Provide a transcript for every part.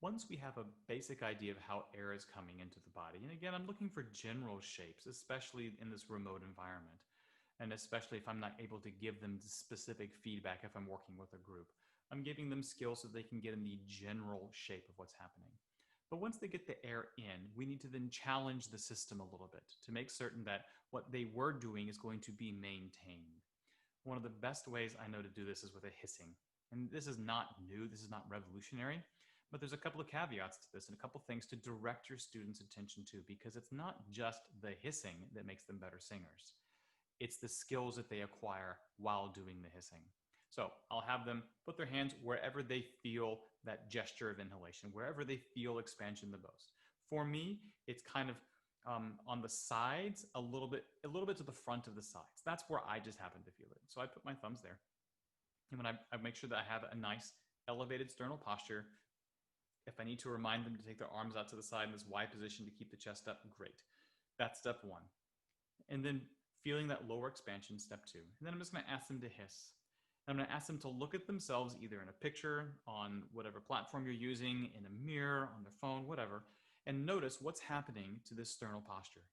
Once we have a basic idea of how air is coming into the body, and again, I'm looking for general shapes, especially in this remote environment, and especially if I'm not able to give them specific feedback if I'm working with a group. I'm giving them skills so they can get in the general shape of what's happening. But once they get the air in, we need to then challenge the system a little bit to make certain that what they were doing is going to be maintained. One of the best ways I know to do this is with a hissing. And this is not new, this is not revolutionary, but there's a couple of caveats to this and a couple of things to direct your students' attention to because it's not just the hissing that makes them better singers. It's the skills that they acquire while doing the hissing. So I'll have them put their hands wherever they feel that gesture of inhalation, wherever they feel expansion the most. For me, it's kind of on the sides, a little bit to the front of the sides. That's where I just happen to feel it. So I put my thumbs there, and when I make sure that I have a nice elevated sternal posture. If I need to remind them to take their arms out to the side in this Y position to keep the chest up, great. That's step one. And then feeling that lower expansion, step two. And then I'm just going to ask them to hiss. I'm going to ask them to look at themselves either in a picture, on whatever platform you're using, in a mirror, on their phone, whatever, and notice what's happening to this sternal posture.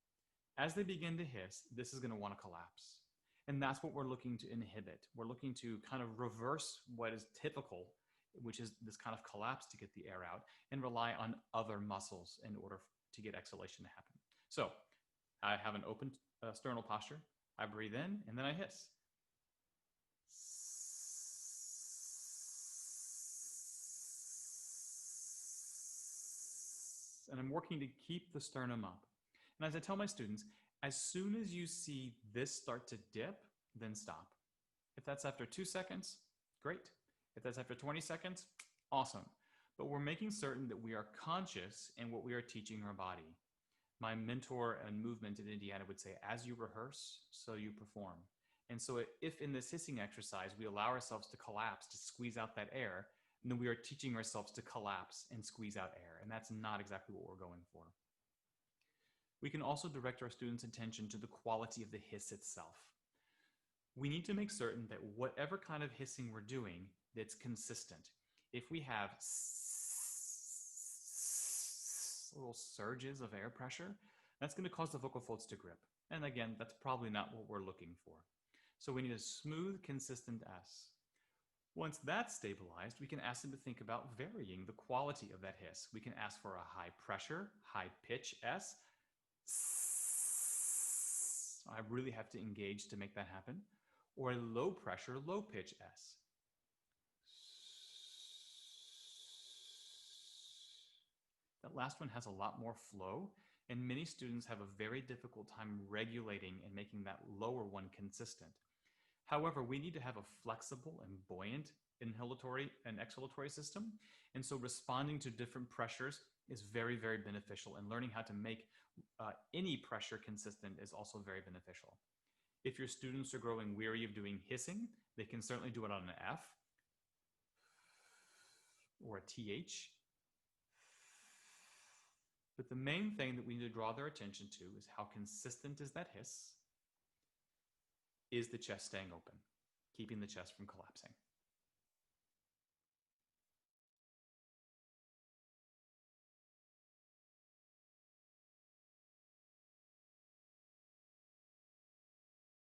As they begin to hiss, this is going to want to collapse. And that's what we're looking to inhibit. We're looking to kind of reverse what is typical, which is this kind of collapse to get the air out, and rely on other muscles in order to get exhalation to happen. So I have an open sternal posture. I breathe in, and then I hiss. And I'm working to keep the sternum up. And as I tell my students, as soon as you see this start to dip, then stop. If that's after 2 seconds, great. If that's after 20 seconds, awesome. But we're making certain that we are conscious in what we are teaching our body. My mentor in movement in Indiana would say, as you rehearse, so you perform. And so if in this hissing exercise, we allow ourselves to collapse, to squeeze out that air, then we are teaching ourselves to collapse and squeeze out air. And that's not exactly what we're going for. We can also direct our students' attention to the quality of the hiss itself. We need to make certain that whatever kind of hissing we're doing, that's consistent. If we have little surges of air pressure, that's going to cause the vocal folds to grip. And again, that's probably not what we're looking for. So we need a smooth, consistent S. Once that's stabilized, we can ask them to think about varying the quality of that hiss. We can ask for a high pressure, high pitch S. I really have to engage to make that happen. Or a low pressure, low pitch S. That last one has a lot more flow, and many students have a very difficult time regulating and making that lower one consistent. However, we need to have a flexible and buoyant inhalatory and exhalatory system, and so responding to different pressures is very, very beneficial, and learning how to make any pressure consistent is also very beneficial. If your students are growing weary of doing hissing, they can certainly do it on an F or a TH. But the main thing that we need to draw their attention to is how consistent is that hiss? Is the chest staying open, keeping the chest from collapsing?